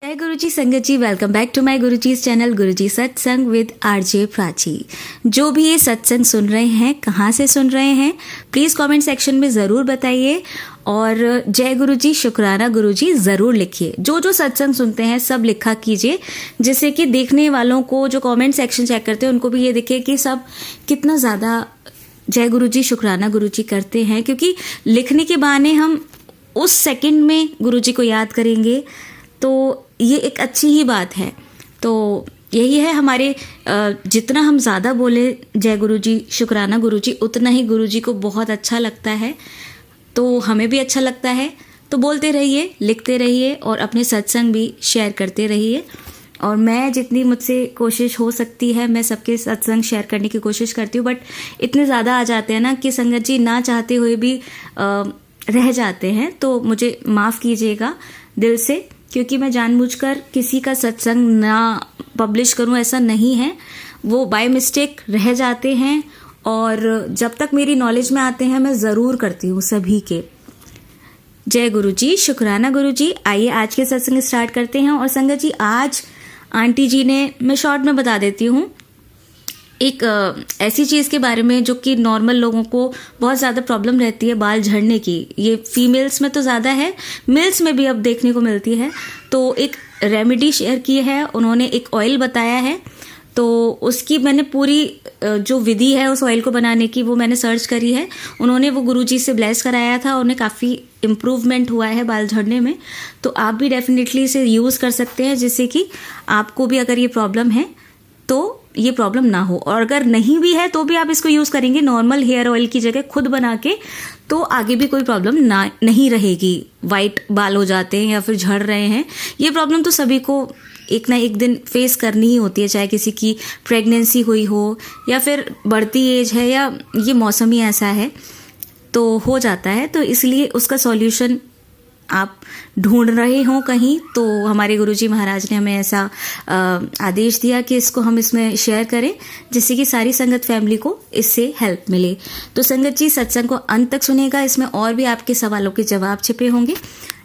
जय गुरुजी संगत जी, वेलकम बैक टू माय गुरुजी's चैनल गुरुजी सत्संग विद आरजे प्राची। जो भी ये सत्संग सुन रहे हैं, कहाँ से सुन रहे हैं, प्लीज़ कमेंट सेक्शन में ज़रूर बताइए और जय गुरुजी, शुक्राना गुरुजी ज़रूर लिखिए। जो सत्संग सुनते हैं सब लिखा कीजिए, जिससे कि देखने वालों को, जो कमेंट सेक्शन चेक करते हैं, उनको भी ये दिखे कि सब कितना ज़्यादा जय गुरुजी, शुक्राना गुरुजी करते हैं। क्योंकि लिखने के बहाने हम उस सेकंड में गुरुजी को याद करेंगे, तो ये एक अच्छी ही बात है। तो यही है हमारे, जितना हम ज़्यादा बोले जय गुरुजी, शुक्राना गुरुजी, उतना ही गुरुजी को बहुत अच्छा लगता है, तो हमें भी अच्छा लगता है। तो बोलते रहिए, लिखते रहिए और अपने सत्संग भी शेयर करते रहिए। और मैं जितनी मुझसे कोशिश हो सकती है, मैं सबके सत्संग शेयर करने की कोशिश करती हूँ, बट इतने ज़्यादा आ जाते हैं ना कि संगत जी ना चाहते हुए भी रह जाते हैं। तो मुझे माफ़ कीजिएगा दिल से, क्योंकि मैं जानबूझकर किसी का सत्संग ना पब्लिश करूं ऐसा नहीं है। वो बाय मिस्टेक रह जाते हैं और जब तक मेरी नॉलेज में आते हैं मैं ज़रूर करती हूँ सभी के। जय गुरुजी, शुक्राना गुरुजी। आइए आज के सत्संग स्टार्ट करते हैं। और संगत जी, आज आंटी जी ने, मैं शॉर्ट में बता देती हूँ, एक ऐसी चीज़ के बारे में जो कि नॉर्मल लोगों को बहुत ज़्यादा प्रॉब्लम रहती है, बाल झड़ने की। ये फीमेल्स में तो ज़्यादा है, मेल्स में भी अब देखने को मिलती है। तो एक रेमेडी शेयर की है उन्होंने, एक ऑयल बताया है। तो उसकी मैंने पूरी जो विधि है उस ऑयल को बनाने की, वो मैंने सर्च करी है। उन्होंने वो गुरुजी से ब्लेस कराया था, उन्हें काफ़ी इम्प्रूवमेंट हुआ है बाल झड़ने में। तो आप भी डेफिनेटली इसे यूज़ कर सकते हैं, जिससे कि आपको भी अगर ये प्रॉब्लम है तो ये प्रॉब्लम ना हो। और अगर नहीं भी है तो भी आप इसको यूज़ करेंगे नॉर्मल हेयर ऑयल की जगह खुद बना के, तो आगे भी कोई प्रॉब्लम नहीं रहेगी। वाइट बाल हो जाते हैं या फिर झड़ रहे हैं, ये प्रॉब्लम तो सभी को एक ना एक दिन फेस करनी ही होती है, चाहे किसी की प्रेगनेंसी हुई हो या फिर बढ़ती एज है या ये मौसम ही ऐसा है, तो हो जाता है। तो इसलिए उसका सॉल्यूशन आप ढूंढ रहे हो कहीं, तो हमारे गुरुजी महाराज ने हमें ऐसा आदेश दिया कि इसको हम इसमें शेयर करें, जिससे कि सारी संगत फैमिली को इससे हेल्प मिले। तो संगत जी, सत्संग को अंत तक सुनेगा, इसमें और भी आपके सवालों के जवाब छिपे होंगे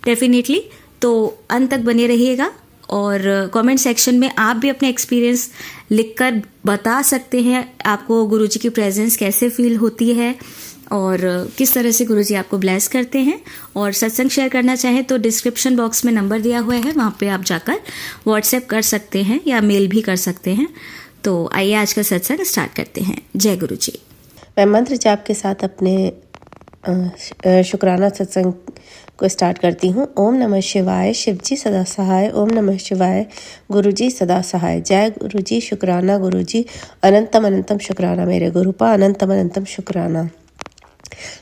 डेफिनेटली। तो अंत तक बने रहिएगा और कमेंट सेक्शन में आप भी अपने एक्सपीरियंस लिखकर बता सकते हैं, आपको गुरुजी की प्रेजेंस कैसे फील होती है और किस तरह से गुरुजी आपको ब्लेस करते हैं। और सत्संग शेयर करना चाहें तो डिस्क्रिप्शन बॉक्स में नंबर दिया हुआ है, वहाँ पे आप जाकर व्हाट्सएप कर सकते हैं या मेल भी कर सकते हैं। तो आइए आज का सत्संग स्टार्ट करते हैं। जय गुरुजी। मैं मंत्र जाप के साथ अपने शुक्राना सत्संग को स्टार्ट करती हूँ। ओम नमः शिवाय, शिवजी सदा सहाय। ओम नमः शिवाय, गुरुजी सदा सहाय। जय गुरुजी, शुक्राना गुरुजी, अनंतम अनंतम शुक्राना मेरे गुरुपा, अनंतम अनंतम शुक्राना।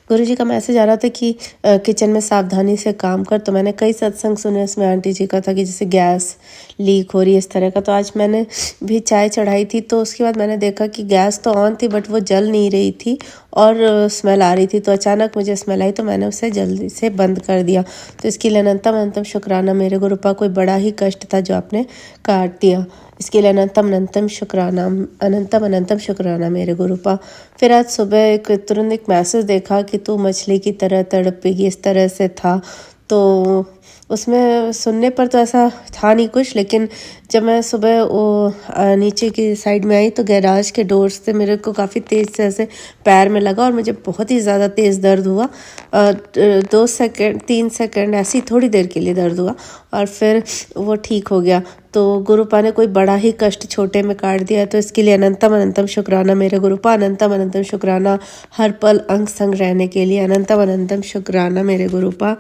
गुरुजी का मैसेज आ रहा था कि किचन में सावधानी से काम कर। तो मैंने कई सत्संग सुने, उसमें आंटी जी का था कि जैसे गैस लीक हो रही है इस तरह का। तो आज मैंने भी चाय चढ़ाई थी, तो उसके बाद मैंने देखा कि गैस तो ऑन थी बट वो जल नहीं रही थी और स्मेल आ रही थी। तो अचानक मुझे स्मेल आई, तो मैंने उसे जल्दी से बंद कर दिया। तो इसके लिए अनंतम अनंतम शुक्राना मेरे गुरुपा। कोई बड़ा ही कष्ट था जो आपने काट दिया, इसके लिए अनंतम अनंतम शुक्राना, अनंतम अनंतम शुक्राना मेरे गुरुपा। फिर आज सुबह तुरंत एक मैसेज देखा कि तू मछली की तरह तड़पेगी, इस तरह से था। तो उसमें सुनने पर तो ऐसा था नहीं कुछ, लेकिन जब मैं सुबह वो नीचे की साइड में आई तो गैराज के डोर से मेरे को काफ़ी तेज़ से ऐसे पैर में लगा और मुझे बहुत ही ज़्यादा तेज़ दर्द हुआ। 2 सेकंड 3 सेकंड ऐसी थोड़ी देर के लिए दर्द हुआ और फिर वो ठीक हो गया। तो गुरुपा ने कोई बड़ा ही कष्ट छोटे में काट दिया। तो इसके लिए अनंतम अनंतम शुक्राना मेरे गुरुपा, अनंतम अनंतम शुक्राना हर पल अंग संग रहने के लिए, अनंतम अनंतम शुक्राना मेरे गुरुपा।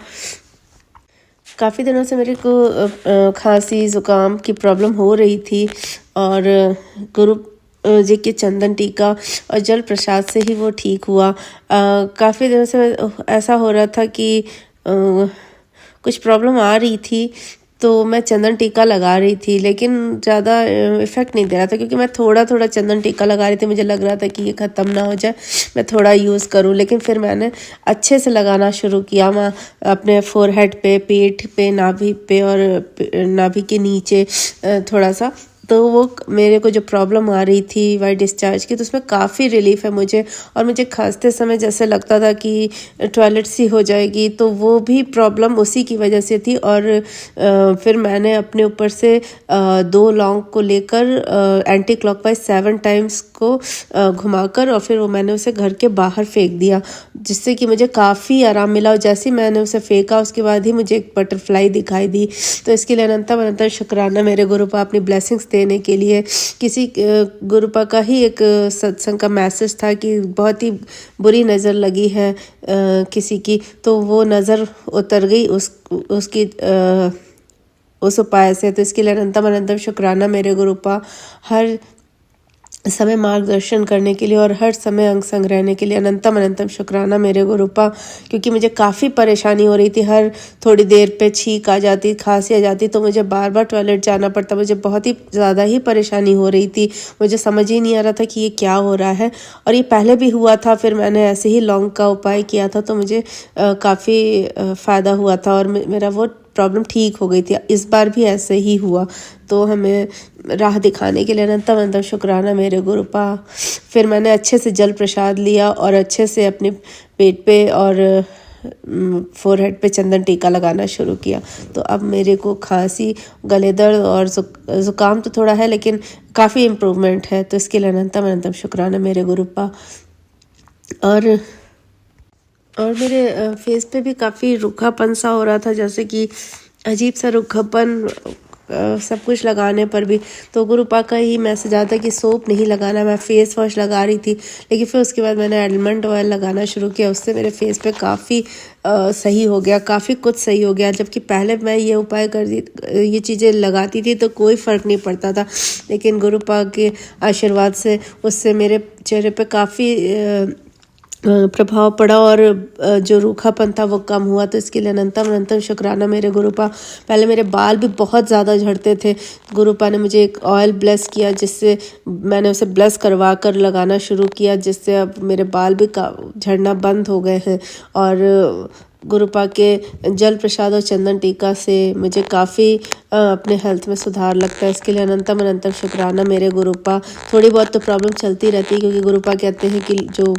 काफ़ी दिनों से मेरे को खांसी ज़ुकाम की प्रॉब्लम हो रही थी और गुरु जी के चंदन टीका और जल प्रसाद से ही वो ठीक हुआ। काफ़ी दिनों से ऐसा हो रहा था कि कुछ प्रॉब्लम आ रही थी, तो मैं चंदन टीका लगा रही थी, लेकिन ज़्यादा इफ़ेक्ट नहीं दे रहा था, क्योंकि मैं थोड़ा थोड़ा चंदन टीका लगा रही थी। मुझे लग रहा था कि ये ख़त्म ना हो जाए, मैं थोड़ा यूज़ करूं। लेकिन फिर मैंने अच्छे से लगाना शुरू किया। मैं अपने फोरहेड पे, पेट पे, नाभि पे और नाभि के नीचे थोड़ा सा, तो वो मेरे को जो प्रॉब्लम आ रही थी वाइट डिस्चार्ज की, तो उसमें काफ़ी रिलीफ है मुझे। और मुझे खांसते समय जैसे लगता था कि टॉयलेट सी हो जाएगी, तो वो भी प्रॉब्लम उसी की वजह से थी। और फिर मैंने अपने ऊपर से 2 लौंग को लेकर एंटी क्लॉकवाइज 7 टाइम्स को घुमाकर और फिर वो मैंने उसे घर के बाहर फेंक दिया, जिससे कि मुझे काफ़ी आराम मिला। और जैसे ही मैंने उसे फेंका उसके बाद ही मुझे एक बटरफ्लाई दिखाई दी। तो इसके लिए अनंत शुक्राना मेरे गुरुपा अपनी ब्लेसिंग्स देने के लिए। किसी गुरुपा का ही एक सत्संग का मैसेज था कि बहुत ही बुरी नज़र लगी है किसी की, तो वो नज़र उतर गई उसकी उस उपाय से। तो इसके लिए अनंतम शुक्राना मेरे गुरुपा हर समय मार्गदर्शन करने के लिए और हर समय अंग संग रहने के लिए। अनंतम शुक्राना मेरे गुरुपा, क्योंकि मुझे काफ़ी परेशानी हो रही थी। हर थोड़ी देर पे छींक आ जाती, खांसी आ जाती, तो मुझे बार बार टॉयलेट जाना पड़ता। मुझे बहुत ही ज़्यादा ही परेशानी हो रही थी। मुझे समझ ही नहीं आ रहा था कि ये क्या हो रहा है। और ये पहले भी हुआ था, फिर मैंने ऐसे ही लौंग का उपाय किया था, तो मुझे काफ़ी फ़ायदा हुआ था और मेरा वो प्रॉब्लम ठीक हो गई थी। इस बार भी ऐसे ही हुआ। तो हमें राह दिखाने के लिए अनंतम शुक्राना मेरे गुरुपा। फिर मैंने अच्छे से जल प्रसाद लिया और अच्छे से अपने पेट पे और फोरहेड पे चंदन टीका लगाना शुरू किया। तो अब मेरे को खांसी, गले दर्द और ज़ुकाम तो थोड़ा है, लेकिन काफ़ी इम्प्रूवमेंट है। तो इसके लिए अनंतम शुक्राना मेरे गुरुपा। और मेरे फेस पे भी काफ़ी रूखापन सा हो रहा था, जैसे कि अजीब सा रूखापन सब कुछ लगाने पर भी। तो गुरुपा का ही मैसेज आता कि सोप नहीं लगाना। मैं फेस वॉश लगा रही थी, लेकिन फिर उसके बाद मैंने आलमंड ऑयल लगाना शुरू किया। उससे मेरे फेस पे काफ़ी सही हो गया, काफ़ी कुछ सही हो गया। जबकि पहले मैं ये उपाय ये चीज़ें लगाती थी तो कोई फ़र्क नहीं पड़ता था, लेकिन गुरुपा के आशीर्वाद से उससे मेरे चेहरे पे काफ़ी प्रभाव पड़ा और जो रूखापन था वो कम हुआ। तो इसके लिए अनंतम शुक्राना मेरे गुरुपा। पहले मेरे बाल भी बहुत ज़्यादा झड़ते थे। गुरुपा ने मुझे एक ऑयल ब्लेस किया, जिससे मैंने उसे ब्लेस करवा कर लगाना शुरू किया, जिससे अब मेरे बाल भी झड़ना बंद हो गए हैं। और गुरुपा के जल प्रसाद और चंदन टीका से मुझे काफ़ी अपने हेल्थ में सुधार लगता है। इसके लिए अनंतम शुक्राना मेरे गुरुपा। थोड़ी बहुत तो प्रॉब्लम चलती रहती है, क्योंकि गुरुपा कहते हैं कि जो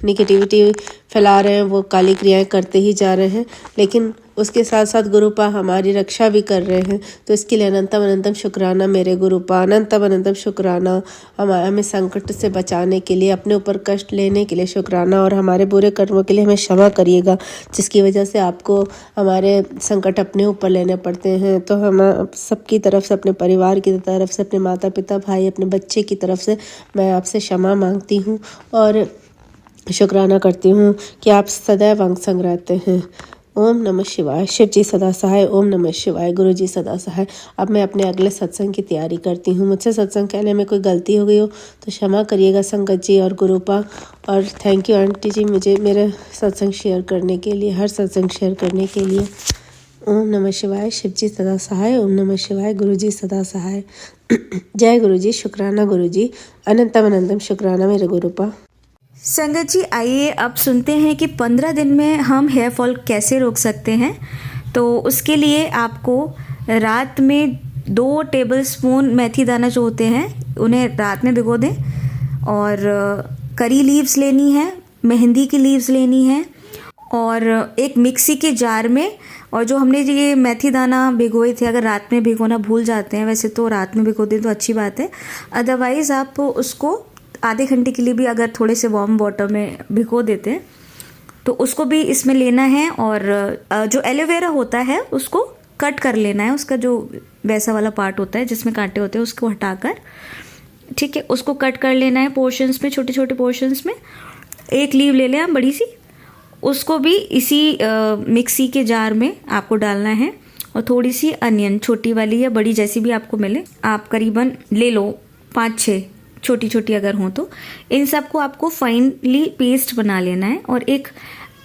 निगेटिविटी फैला रहे हैं वो काली क्रियाएं करते ही जा रहे हैं, लेकिन उसके साथ साथ गुरुपा हमारी रक्षा भी कर रहे हैं। तो इसके लिए अनंतम शुक्राना मेरे गुरुपा। अनंतम शुक्राना हमें संकट से बचाने के लिए, अपने ऊपर कष्ट लेने के लिए शुक्राना, और हमारे बुरे कर्मों के लिए हमें क्षमा करिएगा, जिसकी वजह से आपको हमारे संकट अपने ऊपर लेने पड़ते हैं। तो हम सबकी तरफ से, अपने परिवार की तरफ से, अपने माता पिता, भाई, अपने बच्चे की तरफ से मैं आपसे क्षमा मांगती हूँ और शुक्राना करती हूँ कि आप सदैव अंग संग रहते हैं। ओम नमः शिवाय। शिव जी सदा सहाय। ओम नमः शिवाय। गुरु जी सदा सहाय। अब मैं अपने अगले सत्संग की तैयारी करती हूँ। मुझसे सत्संग कहने में कोई गलती हो गई हो तो क्षमा करिएगा संगत जी और गुरुपा। और थैंक यू आंटी जी, मुझे मेरे सत्संग शेयर करने के लिए, हर सत्संग शेयर करने के लिए। ओम नमः शिवाय। शिव जी सदा सहाय। ओम नमः शिवाय। गुरु जी सदा सहाय। जय गुरु जी। शुक्राना गुरु जी। अनंतम शुक्राना मेरे गुरुपा। संगत जी, आइए अब सुनते हैं कि 15 दिन में हम हेयर फॉल कैसे रोक सकते हैं। तो उसके लिए आपको रात में 2 टेबलस्पून मेथी दाना जो होते हैं उन्हें रात में भिगो दें, और करी लीव्स लेनी है, मेहंदी की लीव्स लेनी है, और एक मिक्सी के जार में, और जो हमने ये मेथी दाना भिगोए थे, अगर रात में भिगोना भूल जाते हैं, वैसे तो रात में भिगो दें तो अच्छी बात है, अदरवाइज़ आप उसको आधे घंटे के लिए भी अगर थोड़े से वार्म वाटर में भिगो देते हैं तो उसको भी इसमें लेना है। और जो एलोवेरा होता है उसको कट कर लेना है, उसका जो वैसा वाला पार्ट होता है जिसमें कांटे होते हैं उसको हटाकर, ठीक है, उसको कट कर लेना है पोर्शंस में, छोटे छोटे पोर्शंस में। एक लीव ले लें आप बड़ी सी, उसको भी इसी मिक्सी के जार में आपको डालना है। और थोड़ी सी अनियन, छोटी वाली या बड़ी जैसी भी आपको मिले, आप करीबन ले लो 5-6 छोटी छोटी अगर हो तो। इन सबको आपको फाइनली पेस्ट बना लेना है और एक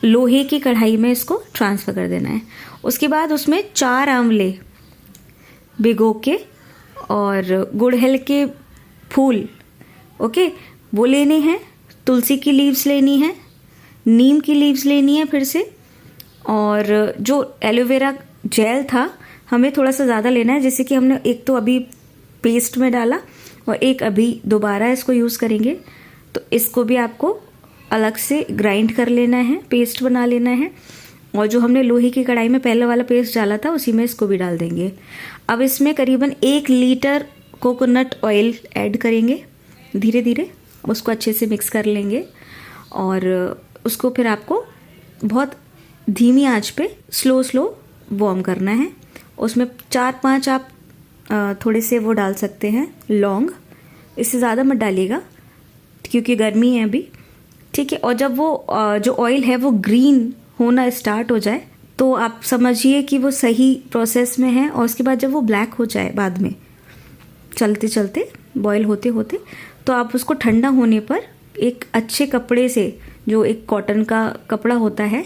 लोहे की कढ़ाई में इसको ट्रांसफ़र कर देना है। उसके बाद उसमें 4 आंवले भिगो के और गुड़हल के फूल, ओके, वो लेने हैं, तुलसी की लीव्स लेनी है, नीम की लीव्स लेनी है फिर से, और जो एलोवेरा जेल था हमें थोड़ा सा ज़्यादा लेना है, जैसे कि हमने एक तो अभी पेस्ट में डाला और एक अभी दोबारा इसको यूज़ करेंगे, तो इसको भी आपको अलग से ग्राइंड कर लेना है, पेस्ट बना लेना है। और जो हमने लोहे की कढ़ाई में पहले वाला पेस्ट डाला था उसी में इसको भी डाल देंगे। अब इसमें करीबन 1 लीटर कोकोनट ऑयल ऐड करेंगे, धीरे धीरे उसको अच्छे से मिक्स कर लेंगे और उसको फिर आपको बहुत धीमी आंच पे स्लो वार्म करना है। उसमें 4-5 आप थोड़े से वो डाल सकते हैं लौंग, इससे ज़्यादा मत डालिएगा क्योंकि गर्मी है अभी, ठीक है। और जब वो जो ऑयल है वो ग्रीन होना स्टार्ट हो जाए तो आप समझिए कि वो सही प्रोसेस में है। और उसके बाद जब वो ब्लैक हो जाए बाद में चलते चलते बॉयल होते होते, तो आप उसको ठंडा होने पर एक अच्छे कपड़े से, जो एक कॉटन का कपड़ा होता है,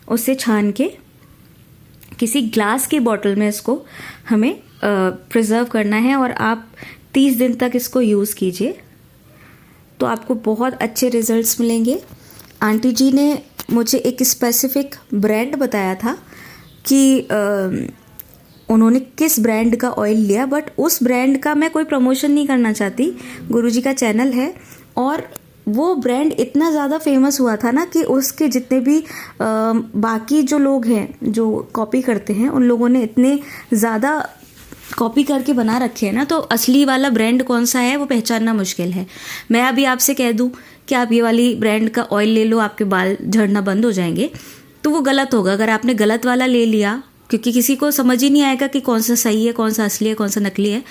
उससे छान के किसी ग्लास की बॉटल में इसको हमें प्रिजर्व करना है और आप 30 दिन तक इसको यूज़ कीजिए तो आपको बहुत अच्छे रिजल्ट्स मिलेंगे। आंटी जी ने मुझे एक स्पेसिफिक ब्रांड बताया था कि उन्होंने किस ब्रांड का ऑयल लिया, बट उस ब्रांड का मैं कोई प्रमोशन नहीं करना चाहती, गुरुजी का चैनल है और वो ब्रांड इतना ज़्यादा फेमस हुआ था ना कि उसके जितने भी बाकी जो लोग हैं जो कॉपी करते हैं उन लोगों ने इतने ज़्यादा कॉपी करके बना रखे हैं ना, तो असली वाला ब्रांड कौन सा है वो पहचानना मुश्किल है। मैं अभी आपसे कह दूं कि आप ये वाली ब्रांड का ऑयल ले लो, आपके बाल झड़ना बंद हो जाएंगे, तो वो गलत होगा। अगर आपने गलत वाला ले लिया, क्योंकि किसी को समझ ही नहीं आएगा कि कौन सा सही है, कौन सा असली है, कौन सा नकली है,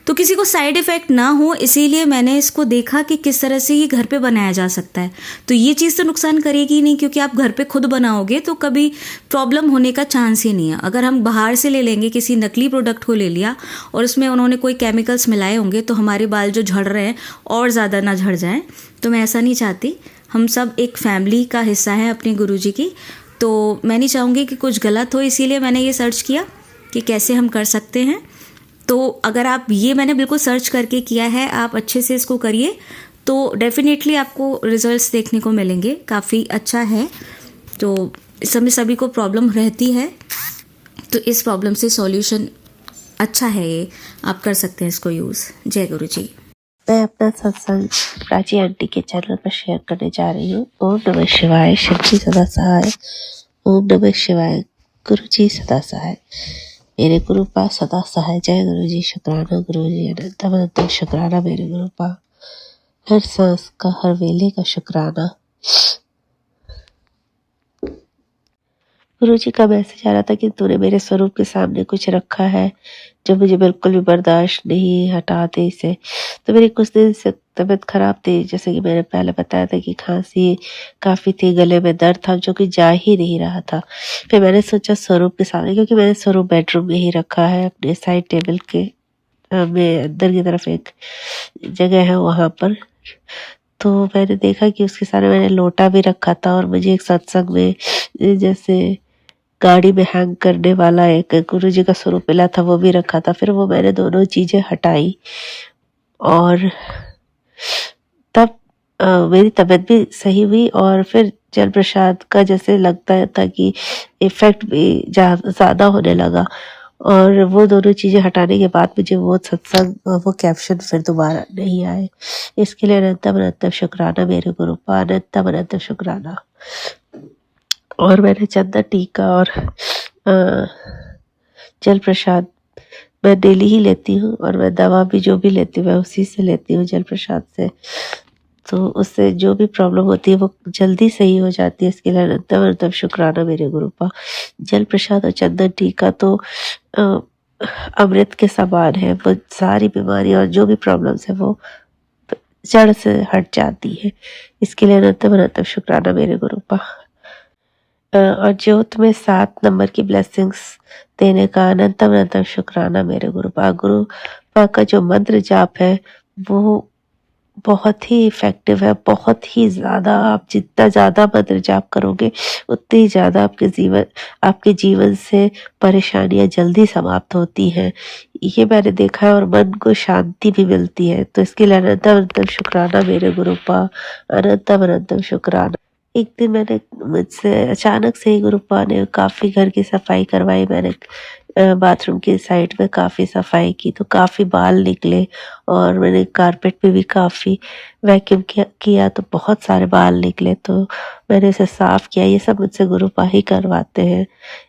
तो किसी को साइड इफ़ेक्ट ना हो इसीलिए मैंने इसको देखा कि किस तरह से ये घर पे बनाया जा सकता है। तो ये चीज़ तो नुकसान करेगी ही नहीं, क्योंकि आप घर पे खुद बनाओगे तो कभी प्रॉब्लम होने का चांस ही नहीं है। अगर हम बाहर से ले लेंगे, किसी नकली प्रोडक्ट को ले लिया और उसमें उन्होंने कोई केमिकल्स मिलाए होंगे, तो हमारे बाल जो झड़ रहे हैं और ज़्यादा ना झड़ जाएँ, तो मैं ऐसा नहीं चाहती। हम सब एक फैमिली का हिस्सा हैं अपने गुरुजी की, तो मैं नहीं चाहूँगी कि कुछ गलत हो, इसीलिए मैंने ये सर्च किया कि कैसे हम कर सकते हैं। तो अगर आप ये मैंने बिल्कुल सर्च करके किया है, आप अच्छे से इसको करिए तो डेफिनेटली आपको रिजल्ट्स देखने को मिलेंगे। काफ़ी अच्छा है। तो इस समय सभी को प्रॉब्लम रहती है, तो इस प्रॉब्लम से सॉल्यूशन अच्छा है, ये आप कर सकते हैं इसको यूज़। जय गुरु जी। मैं अपना सत्संग प्राची आंटी के चैनल पर शेयर करने जा रही हूँ। ओम नमः शिवाय, शिव जी सदा सहाय। ओम नमः शिवाय, गुरु जी सदा सहाय, मेरे गुरु पा सदा सहाय। जय गुरु जी, शुक्राना गुरु जी, अनंत अनंत शुक्राना मेरे गुरु पा, हर सांस का, हर वेले का शुक्राना। गुरु जी का मैसेज आ रहा था कि तूने मेरे स्वरूप के सामने कुछ रखा है जो मुझे बिल्कुल भी बर्दाश्त नहीं, हटा दे इसे। तो मेरी कुछ दिन से तबीयत खराब थी, जैसे कि मैंने पहले बताया था कि खांसी काफ़ी थी, गले में दर्द था जो कि जा ही नहीं रहा था। फिर मैंने सोचा स्वरूप के सामने, क्योंकि मैंने स्वरूप बेडरूम में ही रखा है, अपने साइड टेबल के में अंदर की तरफ एक जगह है वहाँ पर। तो मैंने देखा कि उसके सामने मैंने लोटा भी रखा था और मुझे एक सत्संग में जैसे गाड़ी में हैंग करने वाला एक गुरु जी का स्वरूप मिला था, वो भी रखा था। फिर वो मैंने दोनों चीज़ें हटाई और तब मेरी तबीयत भी सही हुई। और फिर जल प्रसाद का जैसे लगता था कि इफ़ेक्ट भी ज़्यादा होने लगा। और वो दोनों चीज़ें हटाने के बाद मुझे वो सत्संग, वो कैप्शन फिर दोबारा नहीं आए। इसके लिए अनंतम अनंतम शुक्राना मेरे गुरु पा, अनंतम अनंतम शुक्राना। और मैंने चंदन टीका और जल प्रसाद मैं डेली ही लेती हूँ, और मैं दवा भी जो भी लेती हूँ मैं उसी से लेती हूँ, जल प्रसाद से। तो उससे जो भी प्रॉब्लम होती है वो जल्दी सही हो जाती है। इसके लिए अनंतम अनंतम शुक्राना मेरे गुरु पा। जल प्रसाद और चंदन टीका तो अमृत के समान है। वो सारी बीमारी और जो भी प्रॉब्लम्स है वो जड़ से हट जाती है। इसके लिए अनंतम अनंतम शुक्राना मेरे गुरु पा। और ज्योत में 7 नंबर की ब्लेसिंग्स देने का अनंतम अनंतम शुक्राना मेरे गुरु पा। गुरु पा का जो मंत्र जाप है वो बहुत ही इफ़ेक्टिव है, बहुत ही ज़्यादा। आप जितना ज़्यादा मंत्र जाप करोगे उतनी ज़्यादा आपके जीवन से परेशानियां जल्दी समाप्त होती हैं, ये मैंने देखा है। और मन को शांति भी मिलती है। तो इसके लिए अनंतम अनंतम शुक्राना मेरे गुरु पा, अनंतम अनंतम शुक्राना। एक दिन मैंने मुझसे अचानक से ही गुरु पा ने काफ़ी घर की सफाई करवाई। मैंने बाथरूम की साइड में काफ़ी सफाई की तो काफ़ी बाल निकले, और मैंने कारपेट पे भी काफ़ी वैक्यूम किया तो बहुत सारे बाल निकले, तो मैंने इसे साफ़ किया। ये सब मुझसे गुरुपा ही करवाते हैं।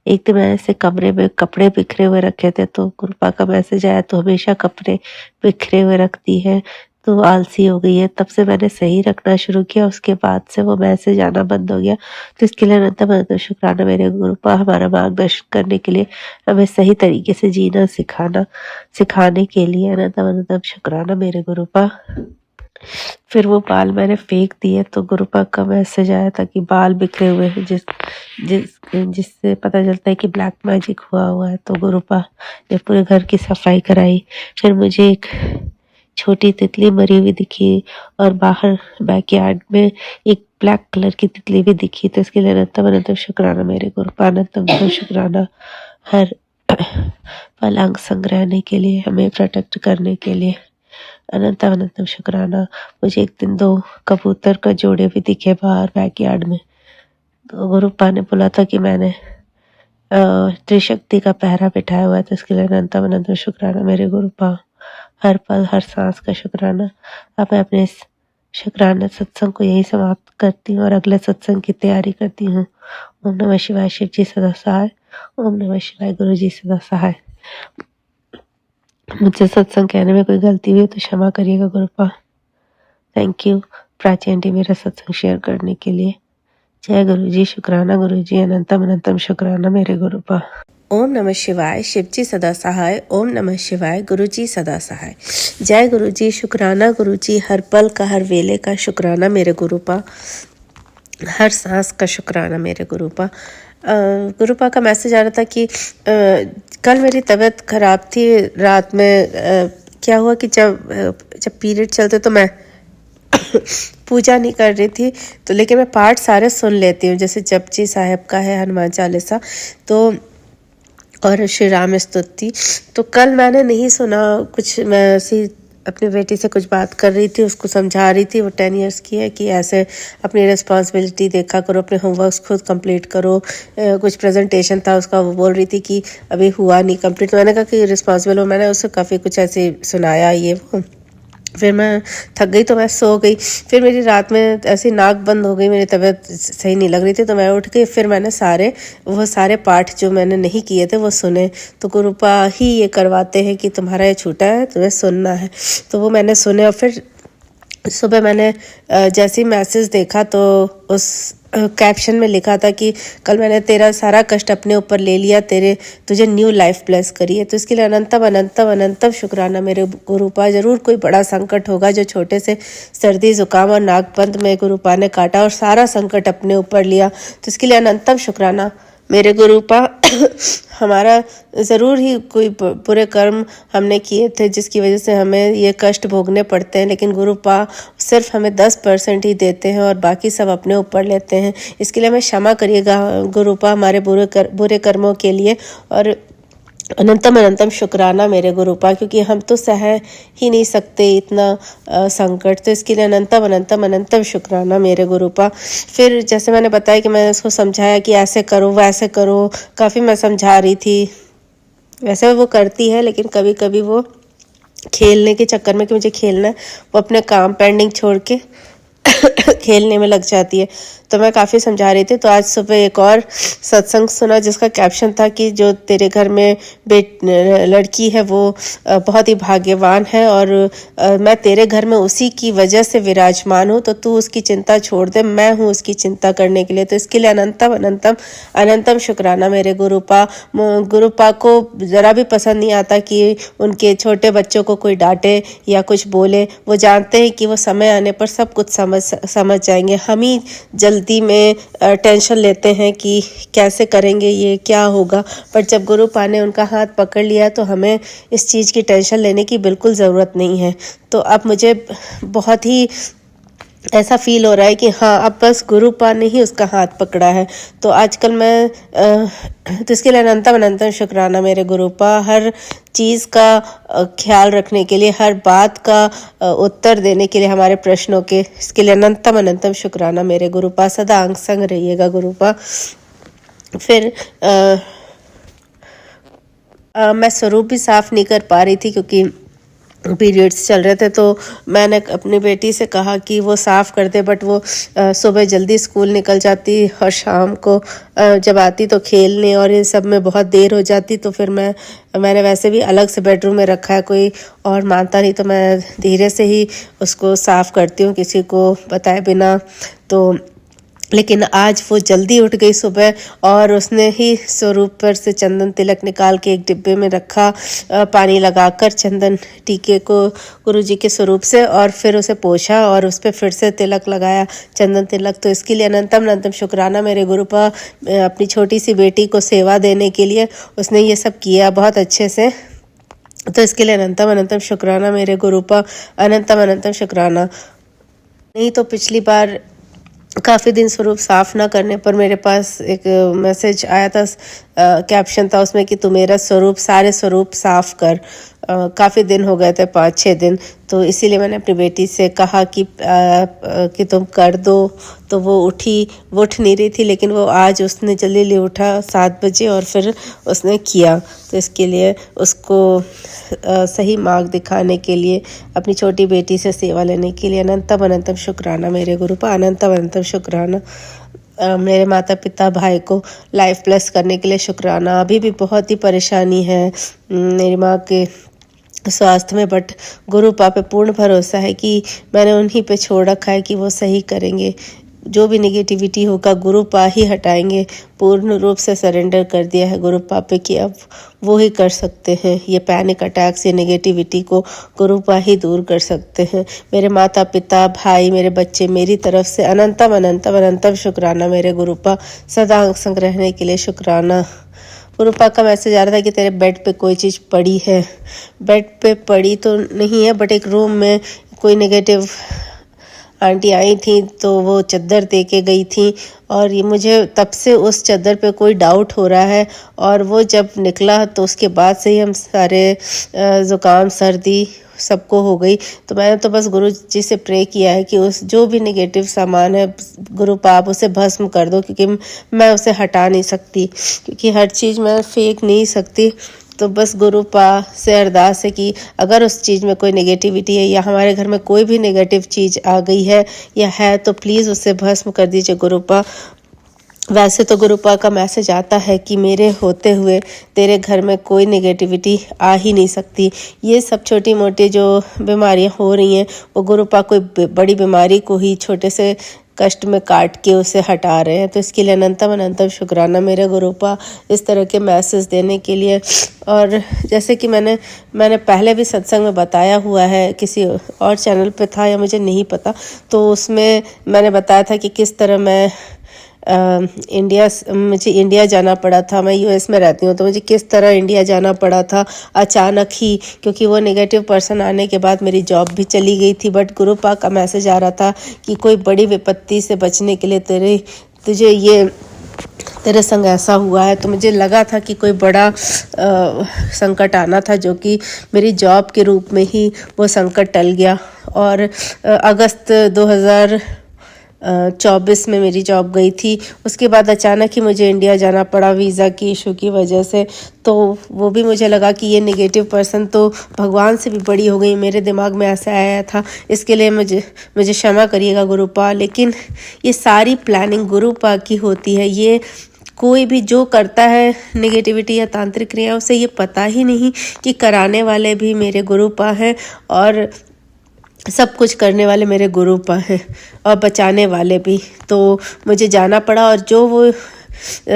एक दिन मैंने ऐसे कमरे में कपड़े बिखरे हुए रखे थे, तो गुरुपा का मैसेज आया तो हमेशा कपड़े बिखरे हुए रखती है, तो आलसी हो गई है। तब से मैंने सही रखना शुरू किया, उसके बाद से वो मैसेज आना बंद हो गया। तो इसके लिए अनंतम शुक्राना मेरे गुरुपा, हमारा मार्गदर्शन करने के लिए, हमें सही तरीके से जीना सिखाने के लिए अनंतम शुक्राना मेरे गुरुपा। फिर वो बाल मैंने फेंक दिए, तो गुरुपा का मैसेज आया था कि बाल बिखरे हुए हैं, जिससे पता चलता है कि ब्लैक मैजिक हुआ है। तो गुरुपा ने पूरे घर की सफाई कराई। फिर मुझे एक छोटी तितली मरी हुई दिखी, और बाहर बैकयार्ड में एक ब्लैक कलर की तितली भी दिखी। तो इसके लिए अनंतम शुक्राना मेरे गुरुपा, अनंतम शुक्राना हर पल अंग संग रहने के लिए, हमें प्रोटेक्ट करने के लिए अनंतम शुक्राना। मुझे एक दिन 2 कबूतर का जोड़े भी दिखे बाहर बैकयार्ड में। तो गुरुपा ने बोला था कि मैंने त्रिशक्ति का पहरा बिठाया हुआ है, तो इसके लिए अनंतम शुक्राना मेरे गुरुपा, हर पल हर सांस का शुक्राना। अब मैं अपने इस शुक्राना सत्संग को यही समाप्त करती हूँ और अगले सत्संग की तैयारी करती हूँ। ओम नमः शिवाय, शिव जी सदा सहाय। ओम नमः शिवाय, गुरु जी सदा सहाय। मुझसे सत्संग कहने में कोई गलती हुई तो क्षमा करिएगा गुरुपा। थैंक यू प्राची आंटी मेरा सत्संग शेयर करने के लिए। जय गुरु जी, शुक्राना गुरु जी, अनंतम शुक्राना मेरे गुरुपा। ओम नमः शिवाय, शिव जी सदा सहाय। ओम नमः शिवाय, गुरु जी सदा सहाय। जय गुरु जी, शुक्राना गुरु जी, हर पल का हर वेले का शुक्राना मेरे गुरुपा, हर सांस का शुक्राना मेरे गुरुपा। गुरुपा का मैसेज आ रहा था कि कल मेरी तबीयत खराब थी रात में। क्या हुआ कि जब पीरियड चलते तो मैं पूजा नहीं कर रही थी, तो लेकिन मैं पाठ सारे सुन लेती हूँ, जैसे जपजी साहिब का है, हनुमान चालीसा तो, और श्री राम स्तुति। तो कल मैंने नहीं सुना कुछ। मैं ऐसी अपनी बेटी से कुछ बात कर रही थी, उसको समझा रही थी, वो 10 इयर्स की है, कि ऐसे अपनी रिस्पॉन्सिबिलिटी देखा करो, अपने होमवर्क्स खुद कंप्लीट करो। कुछ प्रेजेंटेशन था उसका, वो बोल रही थी कि अभी हुआ नहीं कंप्लीट। तो मैंने कहा कि रिस्पॉन्सिबल हो, मैंने उससे काफ़ी कुछ ऐसे सुनाया ये वो। फिर मैं थक गई तो मैं सो गई। फिर मेरी रात में ऐसी नाक बंद हो गई, मेरी तबीयत सही नहीं लग रही थी, तो मैं उठ गई। फिर मैंने वो सारे पाठ जो मैंने नहीं किए थे वो सुने। तो गुरुपा ही ये करवाते हैं कि तुम्हारा ये छूटा है, तुम्हें सुनना है। तो वो मैंने सुने, और फिर सुबह मैंने जैसे ही मैसेज देखा तो उस कैप्शन में लिखा था कि कल मैंने तेरा सारा कष्ट अपने ऊपर ले लिया, तुझे न्यू लाइफ ब्लेस करी है। तो इसके लिए अनंतम शुक्राना मेरे गुरुपा। जरूर कोई बड़ा संकट होगा जो छोटे से सर्दी जुकाम और नाकबंद में गुरुपा ने काटा और सारा संकट अपने ऊपर लिया। तो इसके लिए अनंतम शुक्राना मेरे गुरुपा। हमारा ज़रूर ही कोई बुरे कर्म हमने किए थे जिसकी वजह से हमें ये कष्ट भोगने पड़ते हैं, लेकिन गुरुपा सिर्फ हमें 10% ही देते हैं और बाकी सब अपने ऊपर लेते हैं। इसके लिए हमें क्षमा करिएगा गुरुपा हमारे बुरे कर्मों के लिए, और अनंतम शुक्राना मेरे गुरुपा, क्योंकि हम तो सह ही नहीं सकते इतना संकट। तो इसके लिए अनंतम शुक्राना मेरे गुरुपा। फिर जैसे मैंने बताया कि मैंने उसको समझाया कि ऐसे करो वैसे करो, काफ़ी मैं समझा रही थी। वैसे वो करती है, लेकिन कभी कभी वो खेलने के चक्कर में कि मुझे खेलना है, वो अपने काम पेंडिंग छोड़ के खेलने में लग जाती है। तो मैं काफ़ी समझा रही थी। तो आज सुबह एक और सत्संग सुना जिसका कैप्शन था कि जो तेरे घर में लड़की है वो बहुत ही भाग्यवान है, और मैं तेरे घर में उसी की वजह से विराजमान हूँ, तो तू उसकी चिंता छोड़ दे, मैं हूँ उसकी चिंता करने के लिए। तो इसके लिए अनंतम शुक्राना मेरे गुरुपा। गुरुपा को ज़रा भी पसंद नहीं आता कि उनके छोटे बच्चों को कोई डांटे या कुछ बोले। वो जानते हैं कि वो समय आने पर सब कुछ समझ जाएंगे। हम ही जल्दी में टेंशन लेते हैं कि कैसे करेंगे, ये क्या होगा, पर जब गुरुपा ने उनका हाथ पकड़ लिया तो हमें इस चीज़ की टेंशन लेने की बिल्कुल ज़रूरत नहीं है। तो अब मुझे बहुत ही ऐसा फील हो रहा है कि हाँ, अब बस गुरुपा ने ही उसका हाथ पकड़ा है। तो आजकल मैं तो इसके लिए अनंतम शुक्राना मेरे गुरुपा, हर चीज़ का ख्याल रखने के लिए, हर बात का उत्तर देने के लिए, हमारे प्रश्नों के। इसके लिए अनंतम शुक्राना मेरे गुरुपा। सदा अंग संग रहिएगा गुरुपा। फिर मैं स्वरूप भी साफ़ नहीं कर पा रही थी क्योंकि पीरियड्स चल रहे थे, तो मैंने अपनी बेटी से कहा कि वो साफ़ कर दे, बट वो सुबह जल्दी स्कूल निकल जाती और शाम को जब आती तो खेलने और ये सब में बहुत देर हो जाती। तो फिर मैंने वैसे भी अलग से बेडरूम में रखा है, कोई और मानता नहीं तो मैं धीरे से ही उसको साफ़ करती हूँ किसी को बताए बिना। तो लेकिन आज वो जल्दी उठ गई सुबह और उसने ही स्वरूप पर से चंदन तिलक निकाल के एक डिब्बे में रखा, पानी लगाकर चंदन टीके को गुरुजी के स्वरूप से, और फिर उसे पोंछा और उस पर फिर से तिलक लगाया, चंदन तिलक। तो इसके लिए अनंतम अनंतम शुक्राना मेरे गुरुपा। अपनी छोटी सी बेटी को सेवा देने के लिए उसने ये सब किया बहुत अच्छे से, तो इसके लिए अनंतम अनंतम शुक्राना मेरे गुरुपा, अनंतम अनंतम शुक्राना। नहीं तो पिछली बार काफ़ी दिन स्वरूप साफ़ ना करने पर मेरे पास एक मैसेज आया था, कैप्शन था उसमें कि तू मेरा स्वरूप, सारे स्वरूप साफ़ कर। काफ़ी दिन हो गए थे, 5-6 दिन। तो इसीलिए मैंने अपनी बेटी से कहा कि तुम कर दो। तो वो उठी, वो उठ नहीं रही थी, लेकिन वो आज उसने जल्दी उठा 7 बजे और फिर उसने किया। तो इसके लिए उसको सही मार्ग दिखाने के लिए, अपनी छोटी बेटी से सेवा लेने के लिए अनंतम अनंतम शुक्राना मेरे गुरुपा, अनंतम अनंतम शुक्राना। मेरे माता पिता भाई को लाइफ प्लस करने के लिए शुक्राना। अभी भी बहुत ही परेशानी है मेरी माँ के स्वास्थ्य में, बट गुरुपा पे पूर्ण भरोसा है कि मैंने उन्हीं पे छोड़ रखा है कि वो सही करेंगे। जो भी नेगेटिविटी होगा गुरुपा ही हटाएंगे। पूर्ण रूप से सरेंडर कर दिया है गुरुपा पे कि अब वो ही कर सकते हैं। ये पैनिक अटैक्स, ये नेगेटिविटी को गुरुपा ही दूर कर सकते हैं। मेरे माता पिता भाई, मेरे बच्चे, मेरी तरफ से अनंतम अनंतम अनंतम शुक्राना मेरे गुरुपा। सदा संग रहने के लिए शुक्राना। गुरुपा का मैसेज आ रहा था कि तेरे बेड पे कोई चीज़ पड़ी है। बेड पे पड़ी तो नहीं है, बट एक रूम में कोई नेगेटिव आंटी आई थी तो वो चादर दे के गई थी, और ये मुझे तब से उस चादर पे कोई डाउट हो रहा है। और वो जब निकला तो उसके बाद से ही हम सारे ज़ुकाम सर्दी सबको हो गई। तो मैंने तो बस गुरु जी से प्रे किया है कि उस जो भी नेगेटिव सामान है गुरुपा आप उसे भस्म कर दो, क्योंकि मैं उसे हटा नहीं सकती, क्योंकि हर चीज़ मैं फेंक नहीं सकती। तो बस गुरुपा से अरदास है कि अगर उस चीज़ में कोई नेगेटिविटी है या हमारे घर में कोई भी नेगेटिव चीज़ आ गई है या है तो प्लीज़ उसे भस्म कर दीजिए गुरुपा। वैसे तो गुरुपा का मैसेज आता है कि मेरे होते हुए तेरे घर में कोई नेगेटिविटी आ ही नहीं सकती। ये सब छोटी मोटी जो बीमारियां हो रही हैं वो गुरुपा कोई बड़ी बीमारी को ही छोटे से कष्ट में काट के उसे हटा रहे हैं। तो इसके लिए अनंतम अनंतम शुक्राना मेरे गुरुपा, इस तरह के मैसेज देने के लिए। और जैसे कि मैंने पहले भी सत्संग में बताया हुआ है, किसी और चैनल पे था या मुझे नहीं पता, तो उसमें मैंने बताया था कि किस तरह मुझे इंडिया जाना पड़ा था। मैं यूएस में रहती हूँ, तो मुझे किस तरह इंडिया जाना पड़ा था अचानक ही, क्योंकि वो नेगेटिव पर्सन आने के बाद मेरी जॉब भी चली गई थी। बट गुरुपा का मैसेज आ रहा था कि कोई बड़ी विपत्ति से बचने के लिए तेरे संग ऐसा हुआ है। तो मुझे लगा था कि कोई बड़ा संकट आना था, जो कि मेरी जॉब के रूप में ही वो संकट टल गया। और अगस्त 2024 में मेरी जॉब गई थी। उसके बाद अचानक ही मुझे इंडिया जाना पड़ा वीज़ा की इशू की वजह से। तो वो भी मुझे लगा कि ये नेगेटिव पर्सन तो भगवान से भी बड़ी हो गई, मेरे दिमाग में ऐसा आया था। इसके लिए मुझे क्षमा करिएगा गुरुपा, लेकिन ये सारी प्लानिंग गुरुपा की होती है। ये कोई भी जो करता है नेगेटिविटी या तांत्रिक क्रिया, उसे ये पता ही नहीं कि कराने वाले भी मेरे गुरुपा हैं और सब कुछ करने वाले मेरे गुरुपा हैं और बचाने वाले भी। तो मुझे जाना पड़ा, और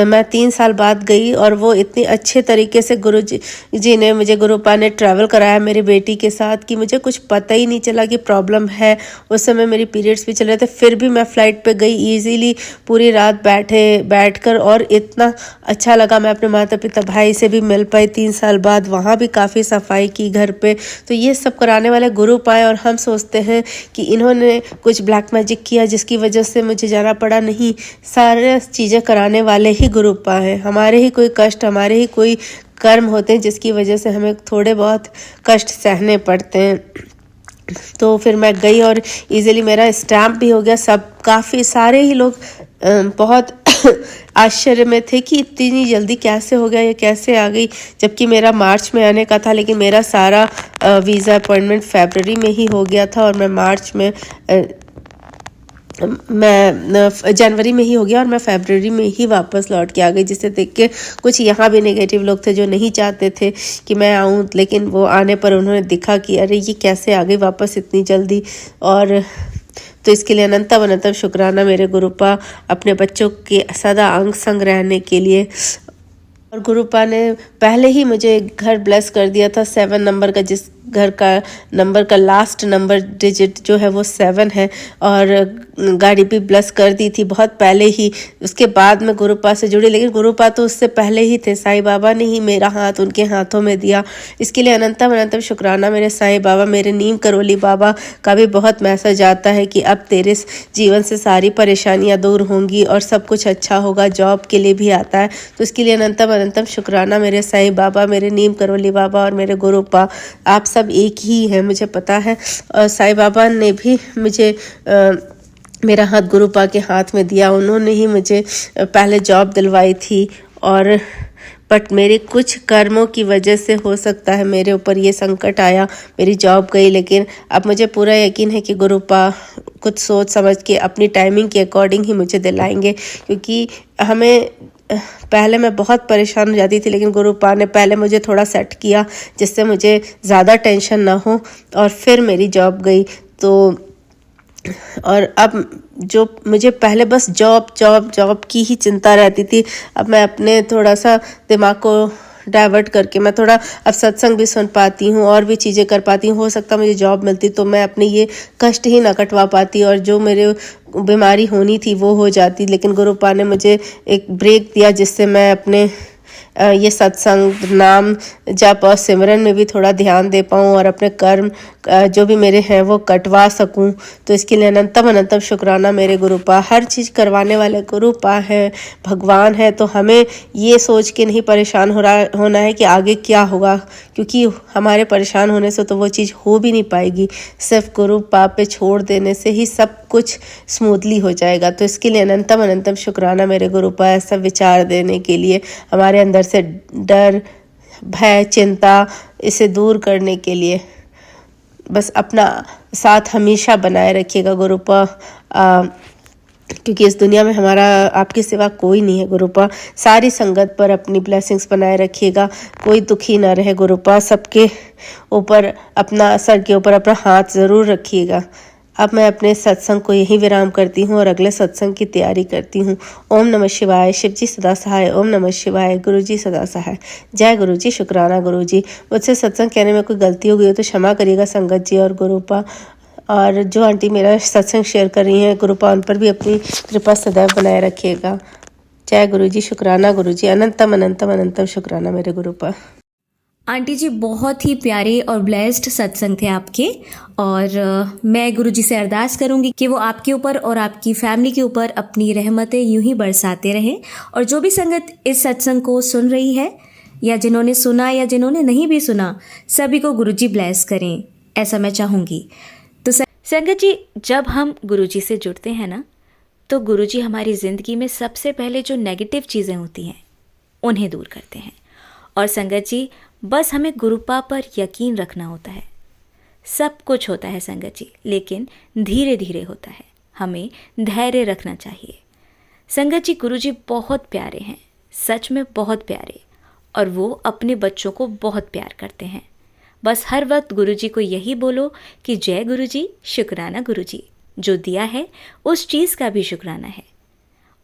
मैं 3 साल बाद गई और वो इतनी अच्छे तरीके से गुरुजी ने मुझे, गुरुपा ने ट्रैवल कराया मेरी बेटी के साथ कि मुझे कुछ पता ही नहीं चला कि प्रॉब्लम है। उस समय मेरी पीरियड्स भी चल रहे थे, फिर भी मैं फ़्लाइट पे गई इजीली, पूरी रात बैठकर, और इतना अच्छा लगा। मैं अपने माता पिता भाई से भी मिल पाई 3 साल बाद, वहाँ भी काफ़ी सफाई की घर पे। तो ये सब कराने वाले गुरुपा हैं, और हम सोचते हैं कि इन्होंने कुछ ब्लैक मैजिक किया जिसकी वजह से मुझे जाना पड़ा। नहीं, सारे चीज़ें कराने वाले ही गुरुपा हैं। हमारे ही कोई कष्ट, हमारे ही कोई कर्म होते हैं जिसकी वजह से हमें थोड़े बहुत कष्ट सहने पड़ते हैं। तो फिर मैं गई और इजीली मेरा स्टैम्प भी हो गया। सब काफ़ी सारे ही लोग बहुत आश्चर्य में थे कि इतनी जल्दी कैसे हो गया, ये कैसे आ गई, जबकि मेरा मार्च में आने का था। लेकिन मेरा सारा वीज़ा अपॉइंटमेंट फरवरी में ही हो गया था और मैं जनवरी में ही हो गया और मैं फरवरी में ही वापस लौट के आ गई, जिसे देख के कुछ यहाँ भी नेगेटिव लोग थे जो नहीं चाहते थे कि मैं आऊँ, लेकिन वो आने पर उन्होंने दिखा कि अरे ये कैसे आ गई वापस इतनी जल्दी। और तो इसके लिए अनंतम अनंतम शुक्राना मेरे गुरुपा, अपने बच्चों के सदा अंग संग रहने के लिए। और गुरुपा ने पहले ही मुझे घर ब्लेस कर दिया था 7 नंबर का, जिस घर का नंबर का लास्ट नंबर डिजिट जो है वो 7 है, और गाड़ी भी ब्लेस कर दी थी बहुत पहले ही। उसके बाद मैं गुरुपा से जुड़ी, लेकिन गुरुपा तो उससे पहले ही थे। साईं बाबा ने ही मेरा हाथ उनके हाथों में दिया। इसके लिए अनंतम अनंतम शुक्राना मेरे साईं बाबा। मेरे नीम करोली बाबा का भी बहुत मैसेज आता है कि अब तेरे जीवन से सारी परेशानियां दूर होंगी और सब कुछ अच्छा होगा। जॉब के लिए भी आता है, तो इसके लिए अनंतम अनंतम शुक्राना मेरे साईं बाबा, मेरे नीम करोली बाबा और मेरे गुरुपा। आप सब एक ही है, मुझे पता है। और साईं बाबा ने भी मुझे मेरा हाथ गुरुपा के हाथ में दिया। उन्होंने ही मुझे पहले जॉब दिलवाई थी, और बट मेरे कुछ कर्मों की वजह से हो सकता है मेरे ऊपर ये संकट आया, मेरी जॉब गई। लेकिन अब मुझे पूरा यकीन है कि गुरुपा कुछ सोच समझ के अपनी टाइमिंग के अकॉर्डिंग ही मुझे दिलाएंगे, क्योंकि हमें पहले मैं बहुत परेशान हो जाती थी, लेकिन गुरुपा ने पहले मुझे थोड़ा सेट किया जिससे मुझे ज़्यादा टेंशन ना हो, और फिर मेरी जॉब गई। तो और अब जो मुझे पहले बस जॉब की ही चिंता रहती थी, अब मैं अपने थोड़ा सा दिमाग को डाइवर्ट करके मैं थोड़ा अब सत्संग भी सुन पाती हूँ और भी चीज़ें कर पाती हूँ। हो सकता मुझे जॉब मिलती तो मैं अपने ये कष्ट ही ना कटवा पाती और जो मेरे बीमारी होनी थी वो हो जाती। लेकिन गुरुपा ने मुझे एक ब्रेक दिया जिससे मैं अपने ये सत्संग, नाम जप और सिमरन में भी थोड़ा ध्यान दे पाऊँ और अपने कर्म जो भी मेरे हैं वो कटवा सकूँ। तो इसके लिए अनंतम अनंतम शुक्राना मेरे गुरुपा। हर चीज़ करवाने वाले गुरुपा हैं, भगवान है। तो हमें ये सोच के नहीं परेशान होना है कि आगे क्या होगा, क्योंकि हमारे परेशान होने से तो वो चीज़ हो भी नहीं पाएगी। सिर्फ गुरुपा पे छोड़ देने से ही सब कुछ स्मूथली हो जाएगा। तो इसके लिए अनंतम अनंतम शुक्राना मेरे गुरुपा, ऐसा विचार देने के लिए, हमारे अंदर से डर, भय, चिंता इसे दूर करने के लिए। बस अपना साथ हमेशा बनाए रखिएगा गुरुपा, क्योंकि इस दुनिया में हमारा आपके सिवा कोई नहीं है गुरुपा। सारी संगत पर अपनी ब्लेसिंग्स बनाए रखिएगा, कोई दुखी ना रहे गुरुपा। सबके ऊपर अपना, सर के ऊपर अपना हाथ ज़रूर रखिएगा। अब मैं अपने सत्संग को यहीं विराम करती हूँ और अगले सत्संग की तैयारी करती हूँ। ओम नमः शिवाय, शिवजी सदा सहाय। ओम नमः शिवाय, गुरुजी सदा सहाय। जय गुरुजी, शुक्राना गुरुजी। मुझसे सत्संग कहने में कोई गलती हो गई हो तो क्षमा करिएगा संगत जी और गुरुपा। और जो आंटी मेरा सत्संग शेयर कर रही हैं गुरुपा, उन पर भी अपनी कृपा सदैव बनाए रखिएगा। जय गुरुजी, शुक्राना गुरुजी। अनंतम अनंतम अनंतम शुक्राना मेरे गुरुपा। आंटी जी बहुत ही प्यारे और ब्लेस्ड सत्संग थे आपके, और मैं गुरुजी से अरदास करूंगी कि वो आपके ऊपर और आपकी फैमिली के ऊपर अपनी रहमतें यूं ही बरसाते रहें। और जो भी संगत इस सत्संग को सुन रही है, या जिन्होंने सुना या जिन्होंने नहीं भी सुना, सभी को गुरुजी ब्लेस करें, ऐसा मैं चाहूँगी। तो संगत जी, जब हम गुरुजी से जुड़ते हैं ना, तो गुरुजी हमारी ज़िंदगी में सबसे पहले जो नेगेटिव चीज़ें होती हैं उन्हें दूर करते हैं। और संगत जी, बस हमें गुरुपा पर यकीन रखना होता है। सब कुछ होता है संगत जी, लेकिन धीरे धीरे होता है। हमें धैर्य रखना चाहिए। संगत जी, गुरुजी बहुत प्यारे हैं, सच में बहुत प्यारे, और वो अपने बच्चों को बहुत प्यार करते हैं। बस हर वक्त गुरुजी को यही बोलो कि जय गुरुजी, शुक्राना गुरुजी। जो दिया है उस चीज़ का भी शुक्राना है,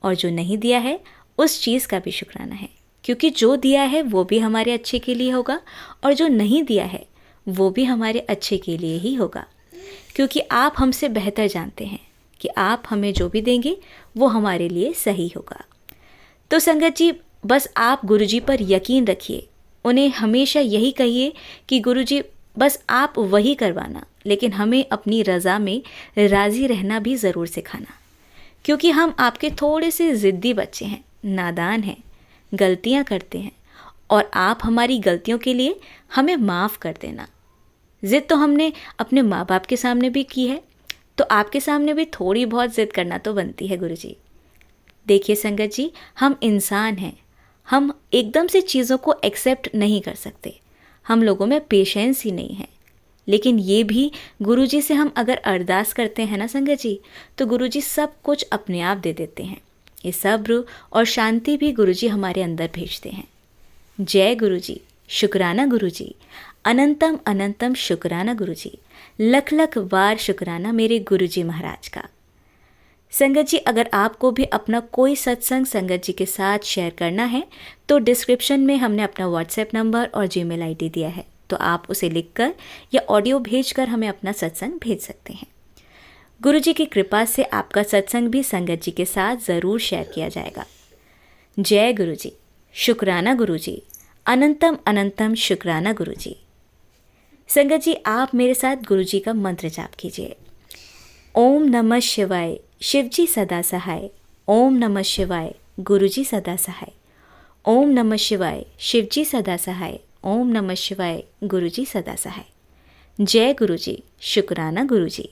और जो नहीं दिया है उस चीज़ का भी शुक्राना है, क्योंकि जो दिया है वो भी हमारे अच्छे के लिए होगा, और जो नहीं दिया है वो भी हमारे अच्छे के लिए ही होगा। क्योंकि आप हमसे बेहतर जानते हैं कि आप हमें जो भी देंगे वो हमारे लिए सही होगा। तो संगत जी, बस आप गुरुजी पर यकीन रखिए। उन्हें हमेशा यही कहिए कि गुरुजी बस आप वही करवाना, लेकिन हमें अपनी रज़ा में राज़ी रहना भी ज़रूर सिखाना, क्योंकि हम आपके थोड़े से ज़िद्दी बच्चे हैं, नादान हैं, गलतियां करते हैं, और आप हमारी गलतियों के लिए हमें माफ़ कर देना। ज़िद तो हमने अपने माँ बाप के सामने भी की है, तो आपके सामने भी थोड़ी बहुत ज़िद करना तो बनती है गुरुजी। देखिए संगत जी, हम इंसान हैं, हम एकदम से चीज़ों को एक्सेप्ट नहीं कर सकते, हम लोगों में पेशेंस ही नहीं है। लेकिन ये भी गुरुजी से हम अगर अरदास करते हैं ना संगत जी, तो गुरुजी सब कुछ अपने आप दे देते हैं। ये सब्र और शांति भी गुरुजी हमारे अंदर भेजते हैं। जय गुरुजी, शुक्राना गुरुजी, अनंतम अनंतम शुक्राना गुरुजी, लख लख बार शुक्राना मेरे गुरुजी महाराज का। संगत जी, अगर आपको भी अपना कोई सत्संग संगत जी के साथ शेयर करना है तो डिस्क्रिप्शन में हमने अपना व्हाट्सएप नंबर और जीमेल आईडी दिया है, तो आप उसे लिखकर या ऑडियो भेजकर हमें अपना सत्संग भेज सकते हैं। गुरुजी की कृपा से आपका सत्संग भी संगत जी के साथ ज़रूर शेयर किया जाएगा। जय गुरुजी, शुक्राना गुरुजी, अनंतम अनंतम शुक्राना गुरुजी। संगत जी, आप मेरे साथ गुरुजी का मंत्र जाप कीजिए। ओम नमः शिवाय, शिवजी सदा सहाय। ओम नमः शिवाय, गुरुजी सदा सहाय। ओम नमः शिवाय, शिवजी सदा सहाय। ओम नमः शिवाय, गुरुजी सदा सहाय। जय गुरुजी, शुक्राना गुरुजी।